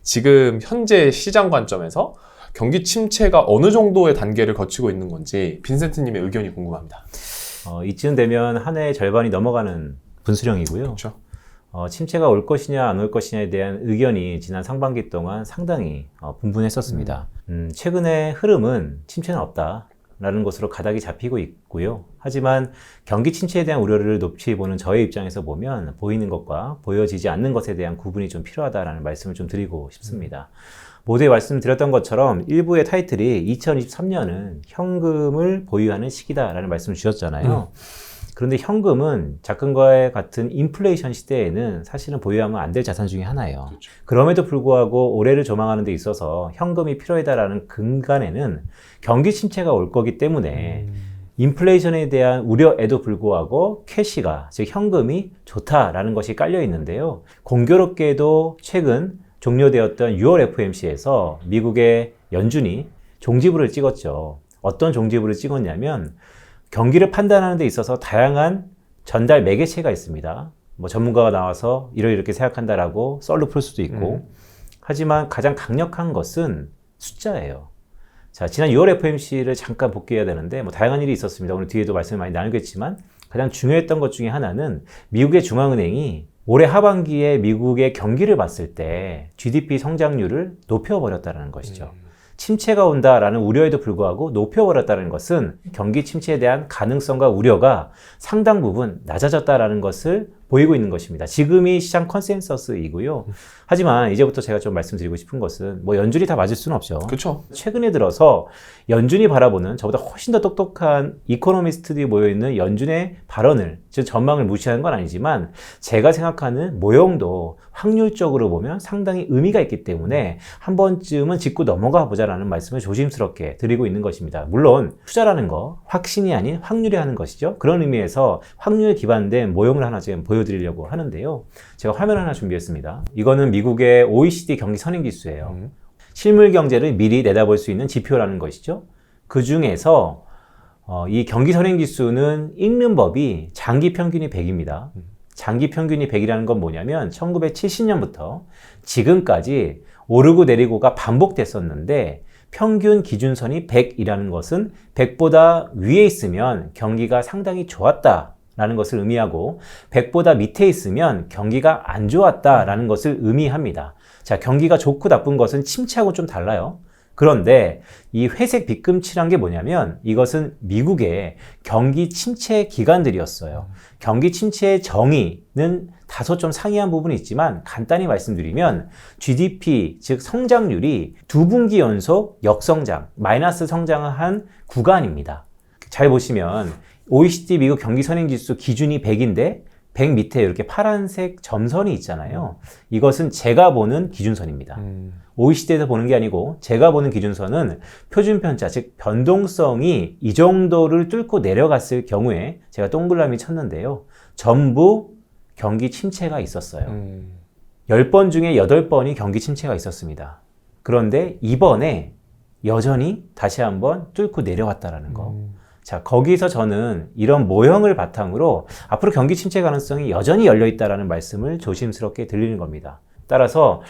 지금 현재 시장 관점에서 경기 침체가 어느 정도의 단계를 거치고 있는 건지 빈센트님의 의견이 궁금합니다. 이쯤 되면 한 해의 절반이 넘어가는 분수령이고요. 그렇죠. 침체가 올 것이냐 안 올 것이냐에 대한 의견이 지난 상반기 동안 상당히 분분했었습니다. 최근의 흐름은 침체는 없다라는 것으로 가닥이 잡히고 있고요. 하지만 경기 침체에 대한 우려를 높이 보는 저의 입장에서 보면 보이는 것과 보여지지 않는 것에 대한 구분이 좀 필요하다라는 말씀을 좀 드리고 싶습니다. 모두에 말씀드렸던 것처럼 일부의 타이틀이 2023년은 현금을 보유하는 시기다라는 말씀을 주셨잖아요. 그런데 현금은 작금과 같은 인플레이션 시대에는 사실은 보유하면 안 될 자산 중에 하나예요. 그렇죠. 그럼에도 불구하고 올해를 조망하는 데 있어서 현금이 필요하다라는 근간에는 경기 침체가 올 거기 때문에 인플레이션에 대한 우려에도 불구하고 캐시가, 즉 현금이 좋다라는 것이 깔려 있는데요. 공교롭게도 최근 종료되었던 6월 FOMC에서 미국의 연준이 종지부를 찍었죠. 어떤 종지부를 찍었냐면 경기를 판단하는 데 있어서 다양한 전달 매개체가 있습니다. 뭐 전문가가 나와서 이렇게 생각한다라고 썰로 풀 수도 있고 하지만 가장 강력한 것은 숫자예요. 자, 지난 6월 FOMC를 잠깐 복귀해야 되는데 뭐 다양한 일이 있었습니다. 오늘 뒤에도 말씀을 많이 나누겠지만 가장 중요했던 것 중에 하나는 미국의 중앙은행이 올해 하반기에 미국의 경기를 봤을 때 GDP 성장률을 높여버렸다는 것이죠. 침체가 온다라는 우려에도 불구하고 높여버렸다는 것은 경기 침체에 대한 가능성과 우려가 상당 부분 낮아졌다라는 것을 보이고 있는 것입니다. 지금이 시장 컨센서스이고요. 하지만 이제부터 제가 좀 말씀드리고 싶은 것은 뭐 연준이 다 맞을 수는 없죠. 그렇죠. 최근에 들어서 연준이 바라보는 저보다 훨씬 더 똑똑한 이코노미스트들이 모여있는 연준의 발언을, 즉 전망을 무시하는 건 아니지만 제가 생각하는 모형도 확률적으로 보면 상당히 의미가 있기 때문에 한 번쯤은 짚고 넘어가 보자라는 말씀을 조심스럽게 드리고 있는 것입니다. 물론 투자라는 거 확신이 아닌 확률이 하는 것이죠. 그런 의미에서 확률에 기반된 모형을 하나 지금 보여드리려고 하는데요. 제가 화면 하나 준비했습니다. 이거는 미국의 OECD 경기 선행지수예요. 실물 경제를 미리 내다볼 수 있는 지표라는 것이죠. 그 중에서 이 경기 선행지수는 읽는 법이 장기 평균이 100입니다. 장기 평균이 100이라는 건 뭐냐면 1970년부터 지금까지 오르고 내리고가 반복됐었는데 평균 기준선이 100이라는 것은 100보다 위에 있으면 경기가 상당히 좋았다라는 것을 의미하고 100보다 밑에 있으면 경기가 안 좋았다라는 것을 의미합니다. 자, 경기가 좋고 나쁜 것은 침체하고 좀 달라요. 그런데 이 회색 빗금칠한 게 뭐냐면 이것은 미국의 경기 침체 기간들이었어요. 경기 침체의 정의는 다소 좀 상이한 부분이 있지만 간단히 말씀드리면 GDP, 즉 성장률이 2분기 연속 역성장, 마이너스 성장을 한 구간입니다. 잘 보시면 OECD 미국 경기 선행지수 기준이 100인데 100 밑에 이렇게 파란색 점선이 있잖아요. 이것은 제가 보는 기준선입니다. OECD에서 보는 게 아니고 제가 보는 기준선은 표준편차, 즉 변동성이 이 정도를 뚫고 내려갔을 경우에 제가 동그라미 쳤는데요. 전부 경기 침체가 있었어요. 10번 중에 8번이 경기 침체가 있었습니다. 그런데 이번에 여전히 다시 한번 뚫고 내려왔다라는 거. 자, 거기서 저는 이런 모형을 바탕으로 앞으로 경기 침체 가능성이 여전히 열려있다는 말씀을 조심스럽게 드리는 겁니다. 따라서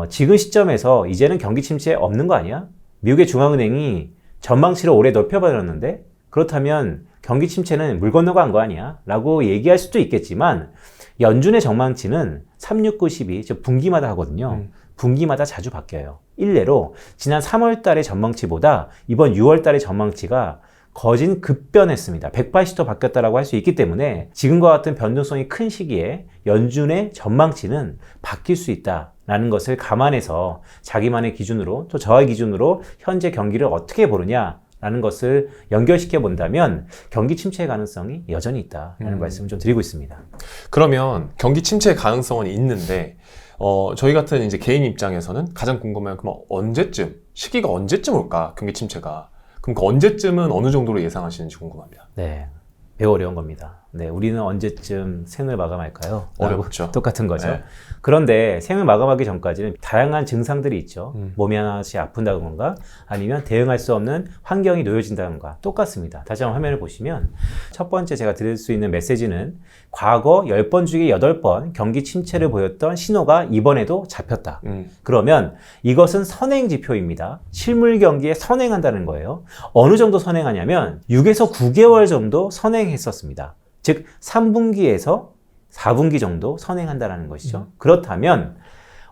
지금 시점에서 이제는 경기 침체 없는 거 아니야? 미국의 중앙은행이 전망치를 오래 넓혀버렸는데 그렇다면 경기 침체는 물 건너간 거 아니야? 라고 얘기할 수도 있겠지만 연준의 전망치는 3692, 즉 분기마다 하거든요. 분기마다 자주 바뀌어요. 일례로 지난 3월 달의 전망치보다 이번 6월 달의 전망치가 거진 급변했습니다. 180도 바뀌었다라고 할 수 있기 때문에 지금과 같은 변동성이 큰 시기에 연준의 전망치는 바뀔 수 있다라는 것을 감안해서 자기만의 기준으로 또 저의 기준으로 현재 경기를 어떻게 보느냐라는 것을 연결시켜 본다면 경기 침체의 가능성이 여전히 있다라는 말씀을 좀 드리고 있습니다. 그러면 경기 침체의 가능성은 있는데 저희 같은 이제 개인 입장에서는 가장 궁금한 그럼 언제쯤, 시기가 언제쯤 올까? 경기 침체가. 그럼 그 언제쯤은 어느 정도로 예상하시는지 궁금합니다. 네, 매우 어려운 겁니다. 네, 우리는 언제쯤 생을 마감할까요? 어렵죠. 똑같은 거죠. 네. 그런데 생을 마감하기 전까지는 다양한 증상들이 있죠. 음. 몸이 하나씩 아픈다던가 아니면 대응할 수 없는 환경이 놓여진다던가 똑같습니다. 다시 한번 화면을 보시면 첫 번째 제가 드릴 수 있는 메시지는 과거 10번 중에 8번 경기 침체를 보였던 신호가 이번에도 잡혔다. 그러면 이것은 선행 지표입니다. 실물 경기에 선행한다는 거예요. 어느 정도 선행하냐면 6에서 9개월 정도 선행했었습니다. 즉 3분기에서 4분기 정도 선행한다는 것이죠. 그렇다면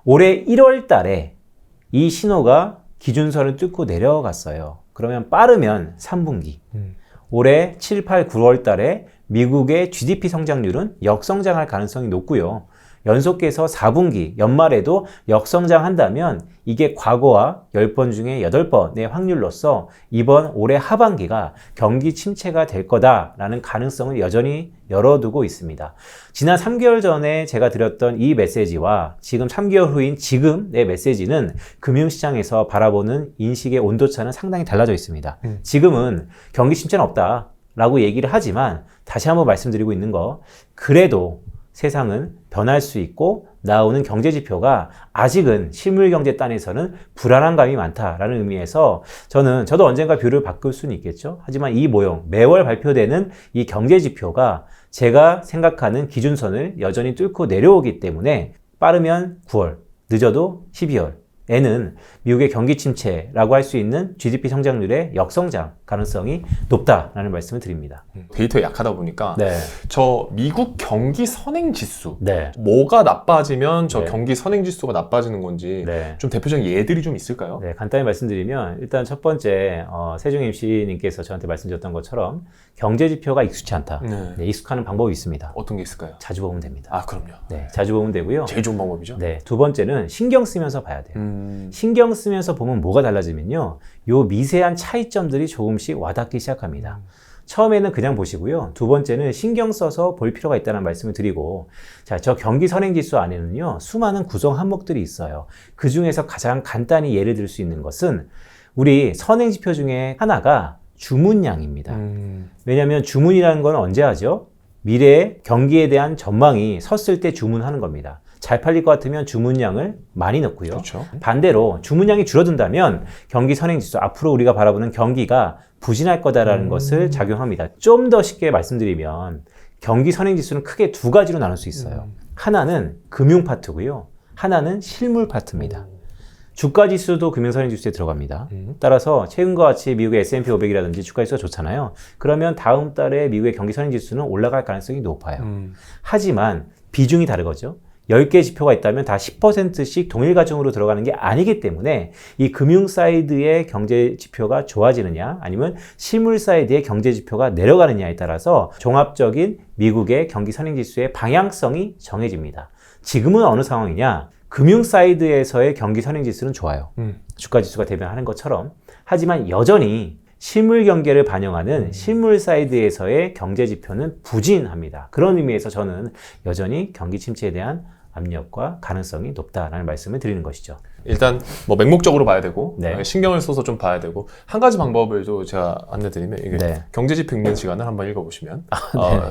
올해 1월 달에 이 신호가 기준선을 뚫고 내려갔어요. 그러면 빠르면 3분기. 올해 7, 8, 9월 달에 미국의 GDP 성장률은 역성장할 가능성이 높고요. 연속해서 4분기, 연말에도 역성장한다면 이게 과거와 10번 중에 8번의 확률로서 이번 올해 하반기가 경기 침체가 될 거다라는 가능성을 여전히 열어두고 있습니다. 지난 3개월 전에 제가 드렸던 이 메시지와 지금 3개월 후인 지금의 메시지는 금융시장에서 바라보는 인식의 온도차는 상당히 달라져 있습니다. 지금은 경기 침체는 없다라고 얘기를 하지만 다시 한번 말씀드리고 있는 거, 그래도 세상은 변할 수 있고 나오는 경제 지표가 아직은 실물 경제 단에서는 불안한 감이 많다라는 의미에서 저도 언젠가 뷰를 바꿀 수는 있겠죠. 하지만 이 모형, 매월 발표되는 이 경제 지표가 제가 생각하는 기준선을 여전히 뚫고 내려오기 때문에 빠르면 9월, 늦어도 12월에는 미국의 경기 침체라고 할 수 있는 GDP 성장률의 역성장 가능성이 높다라는 말씀을 드립니다. 데이터에 약하다 보니까 네. 저 미국 경기 선행 지수 네. 뭐가 나빠지면 저 네. 경기 선행 지수가 나빠지는 건지 네. 좀 대표적인 예들이 좀 있을까요? 네, 간단히 말씀드리면 일단 첫 번째 세종 MC님께서 저한테 말씀드렸던 것처럼 경제 지표가 익숙치 않다. 네. 네, 익숙하는 방법이 있습니다. 어떤 게 있을까요? 자주 보면 됩니다. 아, 그럼요. 네, 자주 보면 되고요. 제일 좋은 방법이죠. 네, 두 번째는 신경 쓰면서 봐야 돼요. 신경 쓰면서 보면 뭐가 달라지면요, 요 미세한 차이점들이 조금씩 와닿기 시작합니다. 처음에는 그냥 보시고요. 두 번째는 신경 써서 볼 필요가 있다는 말씀을 드리고, 자, 저 경기 선행지수 안에는요, 수많은 구성 항목들이 있어요. 그 중에서 가장 간단히 예를 들 수 있는 것은 우리 선행지표 중에 하나가 주문량입니다. 왜냐하면 주문이라는 건 언제 하죠? 미래의 경기에 대한 전망이 섰을 때 주문하는 겁니다. 잘 팔릴 것 같으면 주문량을 많이 넣고요. 그렇죠. 반대로 주문량이 줄어든다면 경기 선행지수, 앞으로 우리가 바라보는 경기가 부진할 거다라는 것을 작용합니다. 좀 더 쉽게 말씀드리면 경기 선행지수는 크게 두 가지로 나눌 수 있어요. 하나는 금융 파트고요. 하나는 실물 파트입니다. 주가지수도 금융선행지수에 들어갑니다. 따라서 최근과 같이 미국의 S&P 500이라든지 주가지수가 좋잖아요. 그러면 다음 달에 미국의 경기선행지수는 올라갈 가능성이 높아요. 하지만 비중이 다르거죠. 10개 지표가 있다면 다 10%씩 동일 가중으로 들어가는 게 아니기 때문에 이 금융 사이드의 경제 지표가 좋아지느냐 아니면 실물 사이드의 경제 지표가 내려가느냐에 따라서 종합적인 미국의 경기 선행지수의 방향성이 정해집니다. 지금은 어느 상황이냐? 금융 사이드에서의 경기 선행지수는 좋아요. 주가지수가 대변하는 것처럼. 하지만 여전히 실물 경계를 반영하는 실물 사이드에서의 경제 지표는 부진합니다. 그런 의미에서 저는 여전히 경기 침체에 대한 압력과 가능성이 높다라는 말씀을 드리는 것이죠. 일단 뭐 맹목적으로 봐야 되고 네. 신경을 써서 좀 봐야 되고, 한 가지 방법을 또 제가 안내드리면 이게 네. 경제지표 읽는 시간을 한번 읽어보시면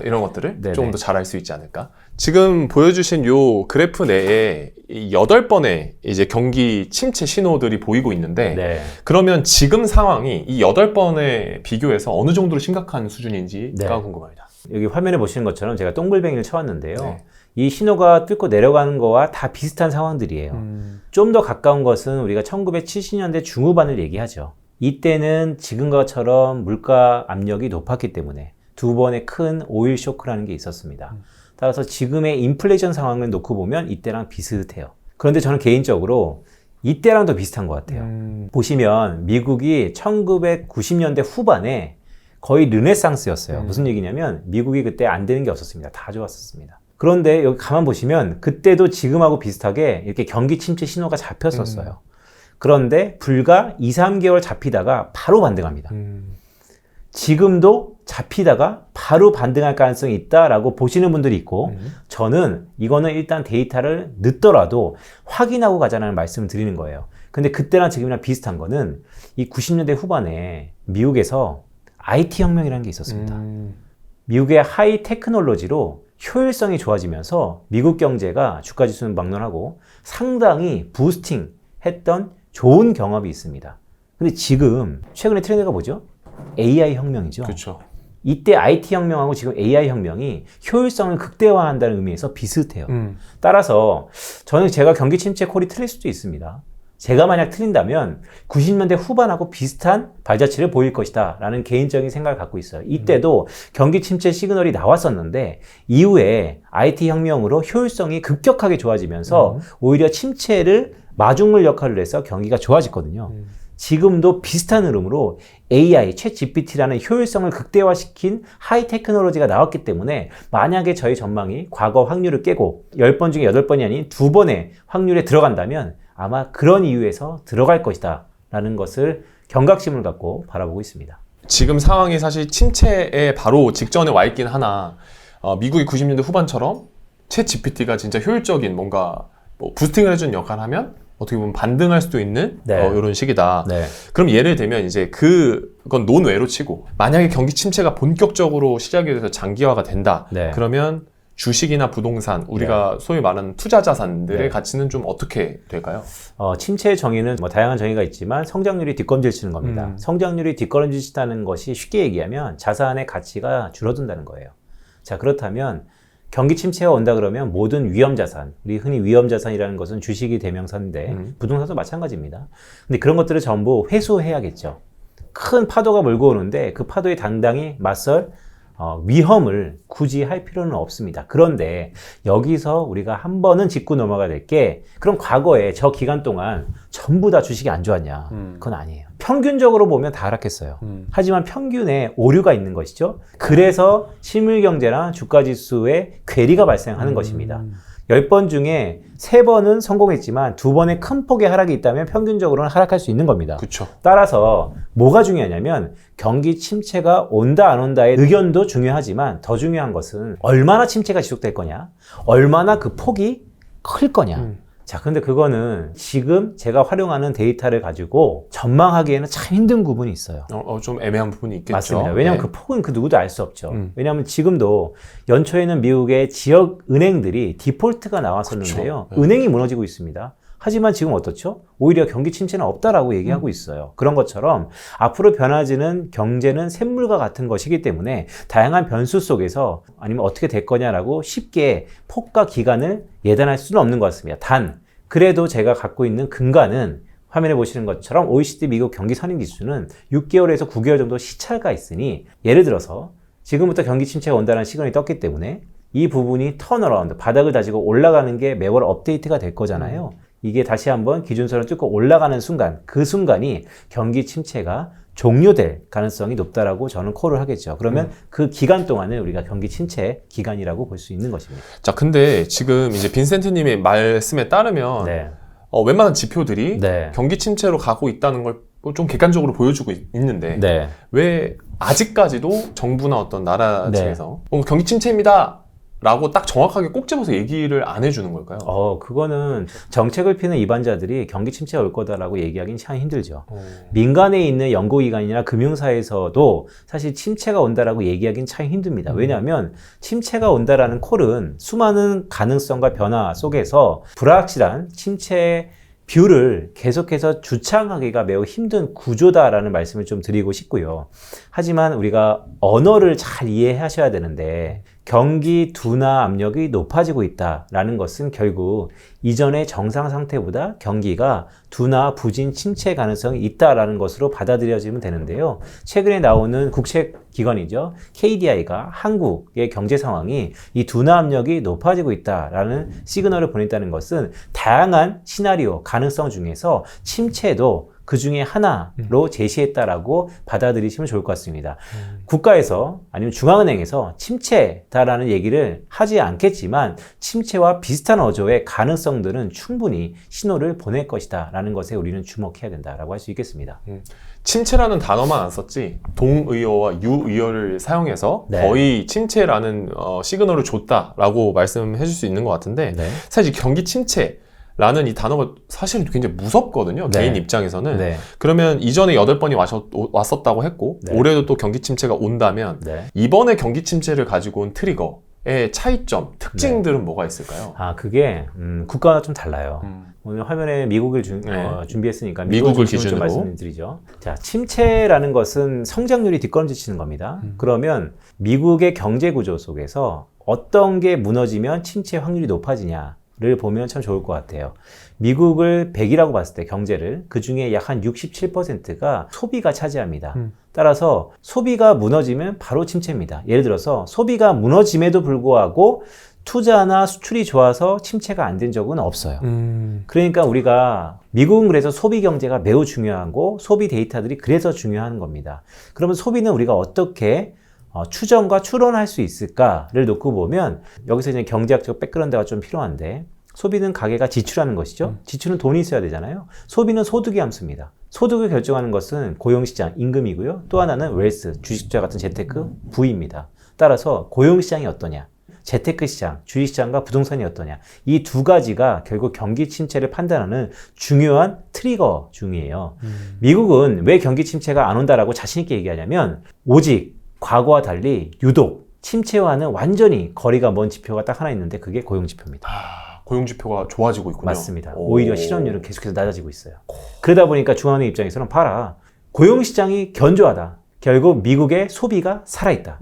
이런 것들을 네, 조금 네. 더 잘 알 수 있지 않을까. 지금 보여주신 요 그래프 내에 이 8번의 이제 경기 침체 신호들이 보이고 있는데, 네. 그러면 지금 상황이 이 8번에 비교해서 어느 정도로 심각한 수준인지가 네. 궁금합니다. 여기 화면에 보시는 것처럼 제가 동글뱅이를 쳐왔는데요. 네. 이 신호가 뚫고 내려가는 거와 다 비슷한 상황들이에요. 좀 더 가까운 것은 우리가 1970년대 중후반을 얘기하죠. 이때는 지금과처럼 물가 압력이 높았기 때문에 두 번의 큰 오일 쇼크라는 게 있었습니다. 따라서 지금의 인플레이션 상황을 놓고 보면 이때랑 비슷해요. 그런데 저는 개인적으로 이때랑 더 비슷한 것 같아요. 보시면 미국이 1990년대 후반에 거의 르네상스였어요. 무슨 얘기냐면 미국이 그때 안 되는 게 없었습니다. 다 좋았었습니다. 그런데 여기 가만 보시면 그때도 지금하고 비슷하게 이렇게 경기 침체 신호가 잡혔었어요. 그런데 불과 2, 3개월 잡히다가 바로 반등합니다. 지금도 잡히다가 바로 반등할 가능성이 있다라고 보시는 분들이 있고, 저는 이거는 일단 데이터를 늦더라도 확인하고 가자는 말씀을 드리는 거예요. 근데 그때랑 지금이랑 비슷한 거는 이 90년대 후반에 미국에서 IT 혁명이라는 게 있었습니다. 미국의 하이 테크놀로지로 효율성이 좋아지면서 미국 경제가 주가 지수는 막론하고 상당히 부스팅 했던 좋은 경험이 있습니다. 근데 지금 최근에 트렌드가 뭐죠? AI 혁명이죠. 그렇죠. 이때 IT 혁명하고 지금 AI 혁명이 효율성을 극대화한다는 의미에서 비슷해요. 따라서 저는 제가 경기 침체 콜이 틀릴 수도 있습니다. 제가 만약 틀린다면 90년대 후반하고 비슷한 발자취를 보일 것이다 라는 개인적인 생각을 갖고 있어요. 이때도 경기 침체 시그널이 나왔었는데 이후에 IT 혁명으로 효율성이 급격하게 좋아지면서 오히려 침체를 마중물 역할을 해서 경기가 좋아졌거든요. 지금도 비슷한 흐름으로 AI, 챗 GPT라는 효율성을 극대화시킨 하이 테크놀로지가 나왔기 때문에 만약에 저희 전망이 과거 확률을 깨고 10번 중에 8번이 아닌 2번의 확률에 들어간다면 아마 그런 이유에서 들어갈 것이다 라는 것을 경각심을 갖고 바라보고 있습니다. 지금 상황이 사실 침체에 바로 직전에 와 있긴 하나 미국이 90년대 후반처럼 챗 GPT가 진짜 효율적인 뭔가 뭐 부스팅을 해주는 역할을 하면 어떻게 보면 반등할 수도 있는 이런 시기다. 네. 그럼 예를 들면 이제 그건 논외로 치고 만약에 경기 침체가 본격적으로 시작이 돼서 장기화가 된다. 네. 그러면 주식이나 부동산 우리가 소위 말하는 투자 자산들의 가치는 좀 어떻게 될까요? 침체의 정의는 뭐 다양한 정의가 있지만 성장률이 뒷걸음질 치는 겁니다. 성장률이 뒷걸음질 치다는 것이 쉽게 얘기하면 자산의 가치가 줄어든다는 거예요. 자, 그렇다면 경기 침체가 온다 그러면 모든 위험자산, 우리 흔히 위험자산이라는 것은 주식이 대명사인데 부동산도 마찬가지입니다. 근데 그런 것들을 전부 회수해야겠죠. 큰 파도가 몰고 오는데 그 파도에 당당히 맞설 위험을 굳이 할 필요는 없습니다. 그런데 여기서 우리가 한 번은 짚고 넘어가야 될 게 그럼 과거에 저 기간 동안 전부 다 주식이 안 좋았냐? 그건 아니에요. 평균적으로 보면 다 하락했어요. 하지만 평균에 오류가 있는 것이죠. 그래서 실물경제나 주가지수의 괴리가 발생하는 것입니다. 10번 중에 3번은 성공했지만 2번의 큰 폭의 하락이 있다면 평균적으로는 하락할 수 있는 겁니다. 그렇죠. 따라서 뭐가 중요하냐면 경기 침체가 온다 안 온다의 의견도 중요하지만 더 중요한 것은 얼마나 침체가 지속될 거냐, 얼마나 그 폭이 클 거냐. 자, 근데 그거는 지금 제가 활용하는 데이터를 가지고 전망하기에는 참 힘든 부분이 있어요. 좀 애매한 부분이 있겠죠. 맞습니다. 왜냐하면 그 폭은 그 누구도 알 수 없죠. 왜냐하면 지금도 연초에는 미국의 지역 은행들이 디폴트가 나왔었는데요. 그렇죠. 은행이 무너지고 있습니다. 하지만 지금 어떻죠? 오히려 경기 침체는 없다라고 얘기하고 있어요. 그런 것처럼 앞으로 변화지는 경제는 샘물과 같은 것이기 때문에 다양한 변수 속에서 아니면 어떻게 될 거냐라고 쉽게 폭과 기간을 예단할 수는 없는 것 같습니다. 단, 그래도 제가 갖고 있는 근간은 화면에 보시는 것처럼 OECD 미국 경기 선행지수는 6개월에서 9개월 정도 시차가 있으니 예를 들어서 지금부터 경기 침체가 온다는 시그널이 떴기 때문에 이 부분이 턴어라운드, 바닥을 다지고 올라가는 게 매월 업데이트가 될 거잖아요. 이게 다시 한번 기준선을 뚫고 올라가는 순간, 그 순간이 경기 침체가 종료될 가능성이 높다라고 저는 콜을 하겠죠. 그러면 그 기간 동안을 우리가 경기 침체 기간이라고 볼 수 있는 것입니다. 자, 근데 지금 이제 빈센트님의 말씀에 따르면 네. 웬만한 지표들이 네. 경기 침체로 가고 있다는 걸 좀 객관적으로 보여주고 있는데 네. 왜 아직까지도 정부나 어떤 나라 측에서 경기 침체입니다 라고 딱 정확하게 꼭 집어서 얘기를 안 해주는 걸까요? 그거는 정책을 피는 이반자들이 경기 침체가 올 거다라고 얘기하기는 참 힘들죠. 민간에 있는 연구기관이나 금융사에서도 사실 침체가 온다라고 얘기하기는 참 힘듭니다. 왜냐하면 침체가 온다라는 콜은 수많은 가능성과 변화 속에서 불확실한 침체 뷰를 계속해서 주창하기가 매우 힘든 구조다라는 말씀을 좀 드리고 싶고요. 하지만 우리가 언어를 잘 이해하셔야 되는데 경기 둔화 압력이 높아지고 있다라는 것은 결국 이전의 정상 상태보다 경기가 둔화, 부진, 침체 가능성이 있다라는 것으로 받아들여지면 되는데요. 최근에 나오는 국책기관이죠. KDI가 한국의 경제 상황이 이 둔화 압력이 높아지고 있다라는 시그널을 보냈다는 것은 다양한 시나리오, 가능성 중에서 침체도 그 중에 하나로 제시했다라고 받아들이시면 좋을 것 같습니다. 국가에서 아니면 중앙은행에서 침체다라는 얘기를 하지 않겠지만 침체와 비슷한 어조의 가능성들은 충분히 신호를 보낼 것이다 라는 것에 우리는 주목해야 된다라고 할 수 있겠습니다. 침체라는 단어만 안 썼지 동의어와 유의어를 사용해서 거의 침체라는 시그널을 줬다라고 말씀해 줄 수 있는 것 같은데 사실 경기 침체 라는 이 단어가 사실 굉장히 무섭거든요. 개인 입장에서는. 그러면 이전에 8번이 왔었다고 했고 올해도 또 경기 침체가 온다면 이번에 경기 침체를 가지고 온 트리거 차이점, 특징들은 뭐가 있을까요? 그게 국가가 좀 달라요. 오늘 화면에 미국을 준비했으니까 미국을 기준으로 좀 말씀드리죠. 자, 침체라는 것은 성장률이 뒷걸음질 치는 겁니다. 그러면 미국의 경제 구조 속에서 어떤 게 무너지면 침체 확률이 높아지냐를 보면 참 좋을 것 같아요. 미국을 100이라고 봤을 때 경제를 그 중에 약 한 67%가 소비가 차지합니다. 따라서 소비가 무너지면 바로 침체입니다. 예를 들어서 소비가 무너짐에도 불구하고 투자나 수출이 좋아서 침체가 안 된 적은 없어요. 그러니까 우리가 미국은 그래서 소비 경제가 매우 중요하고 소비 데이터들이 그래서 중요한 겁니다. 그러면 소비는 우리가 어떻게 추정과 추론할 수 있을까를 놓고 보면 여기서 이제 경제학적 백그라운드가 좀 필요한데 소비는 가계가 지출하는 것이죠. 지출은 돈이 있어야 되잖아요. 소비는 소득의 함수입니다. 소득을 결정하는 것은 고용시장, 임금이고요. 또 하나는 웰스, 주식투자 같은 재테크, 부입니다. 따라서 고용시장이 어떠냐, 재테크 시장, 주식시장과 부동산이 어떠냐, 이 두 가지가 결국 경기 침체를 판단하는 중요한 트리거 중이에요. 미국은 왜 경기 침체가 안 온다라고 자신 있게 얘기하냐면 오직 과거와 달리 유독 침체와는 완전히 거리가 먼 지표가 딱 하나 있는데 그게 고용지표입니다. 고용지표가 좋아지고 있군요. 맞습니다. 오히려 실업률은 계속해서 낮아지고 있어요. 그러다 보니까 중앙은행 입장에서는 봐라, 고용시장이 견조하다. 결국 미국의 소비가 살아있다.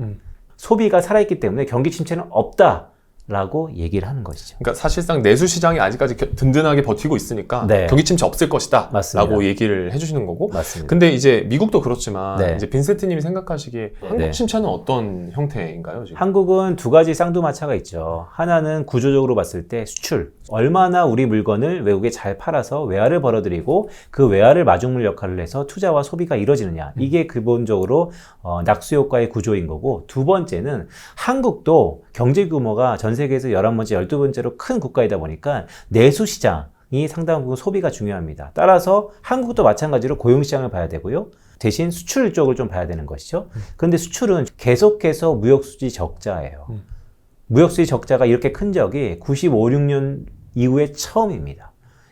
소비가 살아있기 때문에 경기 침체는 없다라고 얘기를 하는 것이죠. 그러니까 사실상 내수 시장이 아직까지 든든하게 버티고 있으니까 네. 경기 침체 없을 것이다 맞습니다. 라고 얘기를 해주시는 거고. 맞습니다. 근데 이제 미국도 그렇지만 네. 이제 빈센트님이 생각하시기에 한국 네. 침체는 어떤 형태인가요? 지금? 한국은 두 가지 쌍두마차가 있죠. 하나는 구조적으로 봤을 때 수출. 얼마나 우리 물건을 외국에 잘 팔아서 외화를 벌어들이고 그 외화를 마중물 역할을 해서 투자와 소비가 이루어지느냐. 이게 기본적으로 낙수효과의 구조인 거고, 두 번째는 한국도 경제 규모가 전 세계에서 11번째, 12번째로 큰 국가이다 보니까 내수 시장이 상당 부분 소비가 중요합니다. 따라서 한국도 마찬가지로 고용시장을 봐야 되고요. 대신 수출 쪽을 좀 봐야 되는 것이죠. 그런데 수출은 계속해서 무역수지 적자예요. 무역수지 적자가 이렇게 큰 적이 95, 6년 이후에 처음입니다.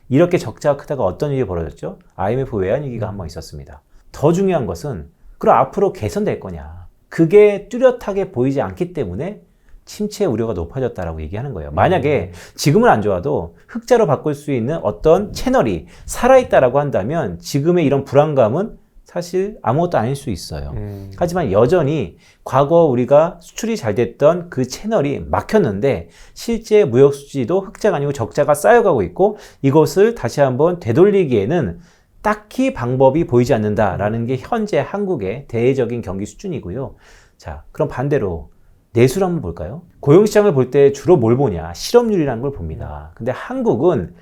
이렇게 적자가 크다가 어떤 일이 벌어졌죠? IMF 외환위기가 한 번 있었습니다. 더 중요한 것은 그럼 앞으로 개선될 거냐? 그게 뚜렷하게 보이지 않기 때문에 침체 우려가 높아졌다라고 얘기하는 거예요. 만약에 지금은 안 좋아도 흑자로 바꿀 수 있는 어떤 채널이 살아있다라고 한다면 지금의 이런 불안감은 사실 아무것도 아닐 수 있어요. 하지만 여전히 과거 우리가 수출이 잘 됐던 그 채널이 막혔는데 실제 무역 수지도 흑자가 아니고 적자가 쌓여가고 있고, 이것을 다시 한번 되돌리기에는 딱히 방법이 보이지 않는다라는 게 현재 한국의 대외적인 경기 수준이고요. 자, 그럼 반대로 내수를 한번 볼까요? 고용시장을 볼 때 주로 뭘 보냐? 실업률이라는 걸 봅니다. 근데 한국은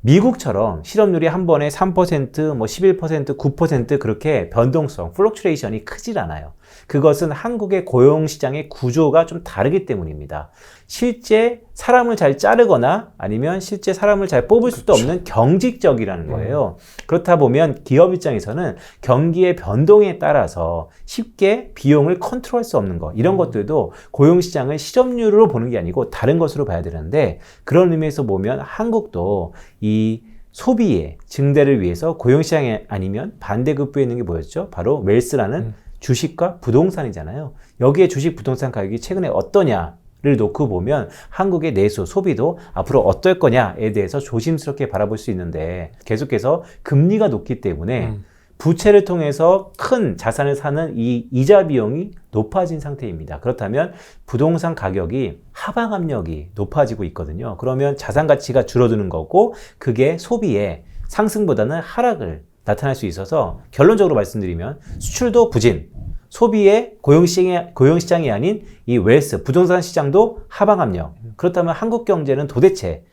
미국처럼 실업률이 한 번에 3%, 뭐 11%, 9% 그렇게 변동성, 플럭츄레이션이 크질 않아요. 그것은 한국의 고용시장의 구조가 좀 다르기 때문입니다. 실제 사람을 잘 자르거나 아니면 실제 사람을 잘 뽑을 수도 없는 경직적이라는 거예요. 그렇다 보면 기업 입장에서는 경기의 변동에 따라서 쉽게 비용을 컨트롤할 수 없는 것, 이런 것들도 고용시장을 실업률로 보는 게 아니고 다른 것으로 봐야 되는데, 그런 의미에서 보면 한국도 이 소비의 증대를 위해서 고용시장이 아니면 반대급부에 있는 게 뭐였죠? 바로 웰스라는 주식과 부동산이잖아요. 여기에 주식, 부동산 가격이 최근에 어떠냐를 놓고 보면 한국의 내수, 소비도 앞으로 어떨 거냐에 대해서 조심스럽게 바라볼 수 있는데, 계속해서 금리가 높기 때문에 부채를 통해서 큰 자산을 사는 이 이자 비용이 높아진 상태입니다. 그렇다면 부동산 가격이 하방 압력이 높아지고 있거든요. 그러면 자산 가치가 줄어드는 거고, 그게 소비의 상승보다는 하락을 나타날 수 있어서 결론적으로 말씀드리면 수출도 부진, 소비의 고용시장이 아닌 이 웰스, 부동산 시장도 하방 압력. 그렇다면 한국 경제는 도대체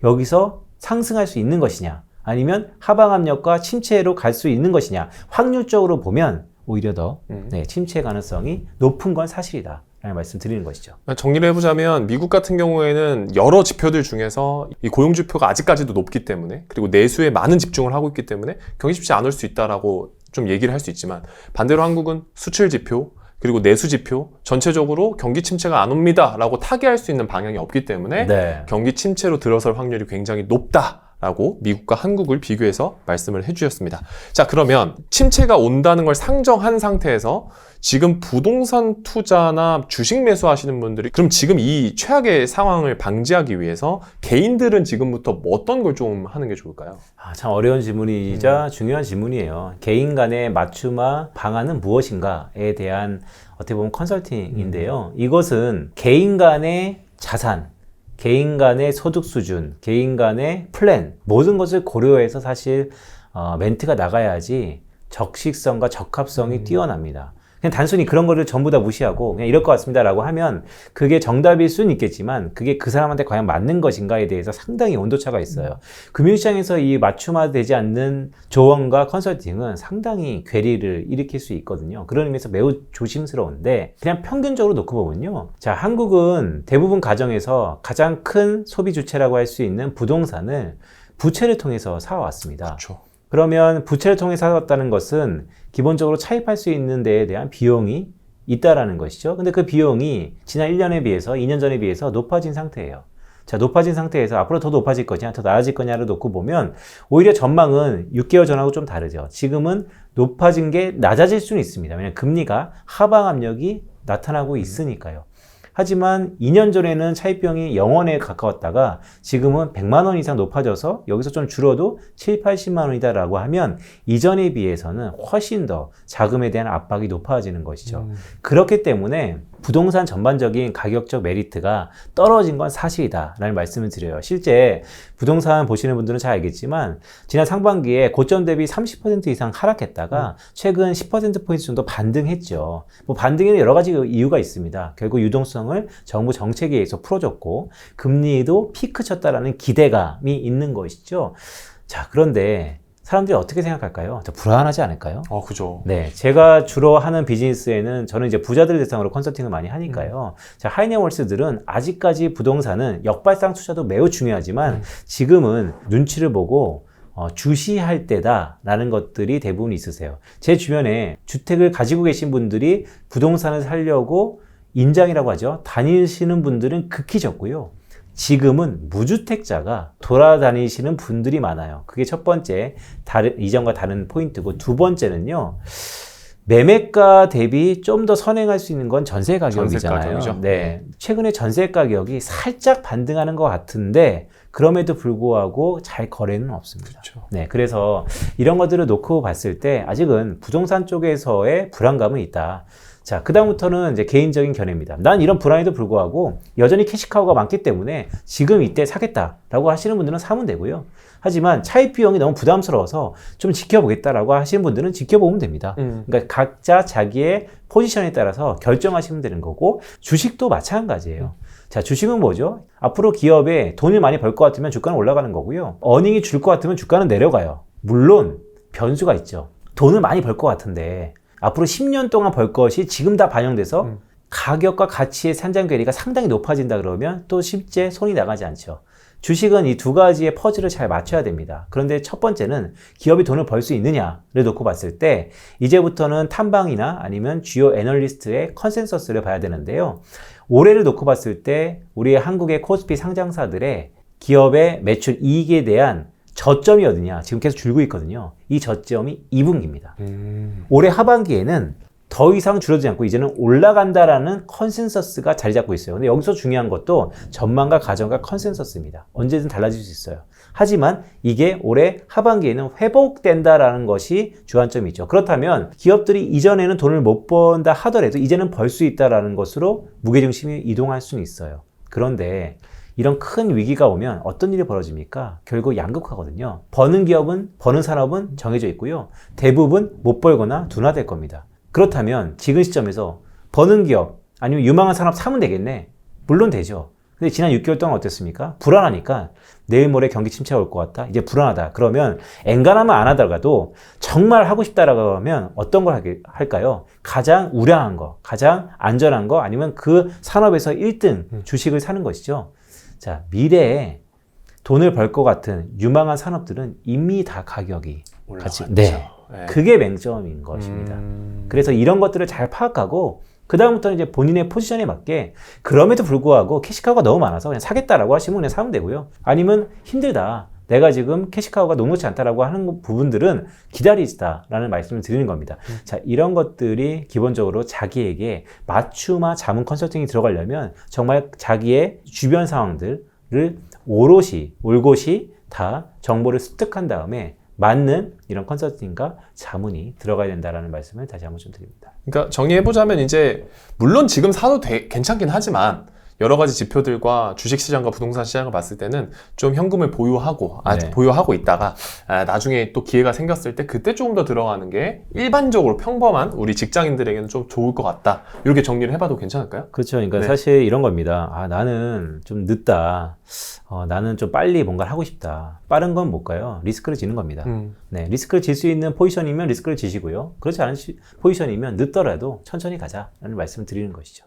여기서 상승할 수 있는 것이냐, 아니면 하방 압력과 침체로 갈 수 있는 것이냐, 확률적으로 보면 오히려 더 침체 가능성이 높은 건 사실이다 라는 말씀 드리는 것이죠. 정리를 해보자면 미국 같은 경우에는 여러 지표들 중에서 이 고용지표가 아직까지도 높기 때문에, 그리고 내수에 많은 집중을 하고 있기 때문에 경기 침체 안 올 수 있다라고 좀 얘기를 할 수 있지만, 반대로 한국은 수출 지표 그리고 내수 지표 전체적으로 경기 침체가 안 옵니다 라고 타개할 수 있는 방향이 없기 때문에 경기 침체로 들어설 확률이 굉장히 높다 라고 미국과 한국을 비교해서 말씀을 해주셨습니다. 자, 그러면 침체가 온다는 걸 상정한 상태에서 지금 부동산 투자나 주식 매수하시는 분들이 그럼 지금 이 최악의 상황을 방지하기 위해서 개인들은 지금부터 어떤 걸 좀 하는 게 좋을까요? 참 어려운 질문이자 중요한 질문이에요. 개인 간의 맞춤화 방안은 무엇인가에 대한 어떻게 보면 컨설팅인데요. 이것은 개인 간의 자산, 개인 간의 소득 수준, 개인 간의 플랜, 모든 것을 고려해서 사실 멘트가 나가야지 적식성과 적합성이 뛰어납니다. 그냥 단순히 그런 거를 전부 다 무시하고 그냥 이럴 것 같습니다 라고 하면 그게 정답일 수는 있겠지만 그게 그 사람한테 과연 맞는 것인가에 대해서 상당히 온도차가 있어요. 금융시장에서 이 맞춤화되지 않는 조언과 컨설팅은 상당히 괴리를 일으킬 수 있거든요. 그런 의미에서 매우 조심스러운데 그냥 평균적으로 놓고 보면요. 자, 한국은 대부분 가정에서 가장 큰 소비 주체라고 할 수 있는 부동산을 부채를 통해서 사왔습니다. 그렇죠. 그러면 부채를 통해 사왔다는 것은 기본적으로 차입할 수 있는 데에 대한 비용이 있다라는 것이죠. 근데 그 비용이 지난 1년에 비해서 2년 전에 비해서 높아진 상태예요. 자, 높아진 상태에서 앞으로 더 높아질 거냐, 더 나아질 거냐를 놓고 보면 오히려 전망은 6개월 전하고 좀 다르죠. 지금은 높아진 게 낮아질 수는 있습니다. 왜냐하면 금리가 하방 압력이 나타나고 있으니까요. 하지만 2년 전에는 차입비용이 0원에 가까웠다가 지금은 100만 원 이상 높아져서 여기서 좀 줄어도 7, 80만 원이다라고 하면 이전에 비해서는 훨씬 더 자금에 대한 압박이 높아지는 것이죠. 그렇기 때문에 부동산 전반적인 가격적 메리트가 떨어진 건 사실이다라는 말씀을 드려요. 실제 부동산 보시는 분들은 잘 알겠지만 지난 상반기에 고점 대비 30% 이상 하락했다가 최근 10%포인트 정도 반등했죠. 뭐 반등에는 여러 가지 이유가 있습니다. 결국 유동성을 정부 정책에 의해서 풀어줬고 금리도 피크 쳤다라는 기대감이 있는 것이죠. 자, 그런데 사람들이 어떻게 생각할까요? 더 불안하지 않을까요? 그죠. 네. 제가 주로 하는 비즈니스에는 저는 이제 부자들 대상으로 컨설팅을 많이 하니까요. 자, 하이네월스들은 아직까지 부동산은 역발상 투자도 매우 중요하지만 지금은 눈치를 보고 주시할 때다라는 것들이 대부분 있으세요. 제 주변에 주택을 가지고 계신 분들이 부동산을 살려고 인장이라고 하죠. 다니시는 분들은 극히 적고요. 지금은 무주택자가 돌아다니시는 분들이 많아요. 그게 첫 번째, 이전과 다른 포인트고, 두 번째는요, 매매가 대비 좀 더 선행할 수 있는 건 전세 가격이잖아요. 네. 최근에 전세 가격이 살짝 반등하는 것 같은데, 그럼에도 불구하고 잘 거래는 없습니다. 그렇죠. 네. 그래서 이런 것들을 놓고 봤을 때 아직은 부동산 쪽에서의 불안감은 있다. 자, 그다음부터는 이제 개인적인 견해입니다. 난 이런 불안에도 불구하고 여전히 캐시카우가 많기 때문에 지금 이때 사겠다라고 하시는 분들은 사면 되고요. 하지만 차입 비용이 너무 부담스러워서 좀 지켜보겠다라고 하시는 분들은 지켜보면 됩니다. 그러니까 각자 자기의 포지션에 따라서 결정하시면 되는 거고 주식도 마찬가지예요. 자, 주식은 뭐죠? 앞으로 기업에 돈을 많이 벌 것 같으면 주가는 올라가는 거고요. 어닝이 줄 것 같으면 주가는 내려가요. 물론 변수가 있죠. 돈을 많이 벌 것 같은데 앞으로 10년 동안 벌 것이 지금 다 반영돼서 가격과 가치의 산정 괴리가 상당히 높아진다 그러면 또 실제 손이 나가지 않죠. 주식은 이 두 가지의 퍼즐을 잘 맞춰야 됩니다. 그런데 첫 번째는 기업이 돈을 벌 수 있느냐를 놓고 봤을 때 이제부터는 탐방이나 아니면 주요 애널리스트의 컨센서스를 봐야 되는데요. 올해를 놓고 봤을 때 우리 한국의 코스피 상장사들의 기업의 매출 이익에 대한 저점이 어디냐? 지금 계속 줄고 있거든요. 이 저점이 2분기입니다. 올해 하반기에는 더 이상 줄어들지 않고 이제는 올라간다라는 컨센서스가 자리 잡고 있어요. 근데 여기서 중요한 것도 전망과 가정과 컨센서스입니다. 언제든 달라질 수 있어요. 하지만 이게 올해 하반기에는 회복된다라는 것이 주안점이죠. 그렇다면 기업들이 이전에는 돈을 못 번다 하더라도 이제는 벌 수 있다라는 것으로 무게중심이 이동할 수는 있어요. 그런데 이런 큰 위기가 오면 어떤 일이 벌어집니까? 결국 양극화거든요. 버는 기업은, 버는 산업은 정해져 있고요. 대부분 못 벌거나 둔화될 겁니다. 그렇다면 지금 시점에서 버는 기업 아니면 유망한 산업 사면 되겠네? 물론 되죠. 근데 지난 6개월 동안 어땠습니까? 불안하니까 내일 모레 경기 침체가 올 것 같다? 이제 불안하다. 그러면 엔간하면 안 하다가도 정말 하고 싶다라고 하면 어떤 걸 할까요? 가장 우량한 거, 가장 안전한 거 아니면 그 산업에서 1등 주식을 사는 것이죠. 자, 미래에 돈을 벌 것 같은 유망한 산업들은 이미 다 가격이 올라갔죠. 네. 그게 맹점인 것입니다. 그래서 이런 것들을 잘 파악하고 그 다음부터는 이제 본인의 포지션에 맞게 그럼에도 불구하고 캐시카우가 너무 많아서 그냥 사겠다라고 하시면 그냥 사면 되고요. 아니면 힘들다. 내가 지금 캐시카우가 녹록지 않다라고 하는 부분들은 기다리시다라는 말씀을 드리는 겁니다. 자, 이런 것들이 기본적으로 자기에게 맞춤화 자문 컨설팅이 들어가려면 정말 자기의 주변 상황들을 올곧이 다 정보를 습득한 다음에 맞는 이런 컨설팅과 자문이 들어가야 된다라는 말씀을 다시 한번 좀 드립니다. 그러니까 정리해보자면 이제 물론 지금 사도 괜찮긴 하지만 여러 가지 지표들과 주식시장과 부동산 시장을 봤을 때는 좀 현금을 보유하고 있다가 나중에 또 기회가 생겼을 때 그때 조금 더 들어가는 게 일반적으로 평범한 우리 직장인들에게는 좀 좋을 것 같다. 이렇게 정리를 해봐도 괜찮을까요? 그렇죠. 그러니까 네. 사실 이런 겁니다. 나는 좀 늦다. 나는 좀 빨리 뭔가를 하고 싶다. 빠른 건 못 가요. 리스크를 지는 겁니다. 네, 리스크를 질 수 있는 포지션이면 리스크를 지시고요. 그렇지 않은 포지션이면 늦더라도 천천히 가자라는 말씀을 드리는 것이죠.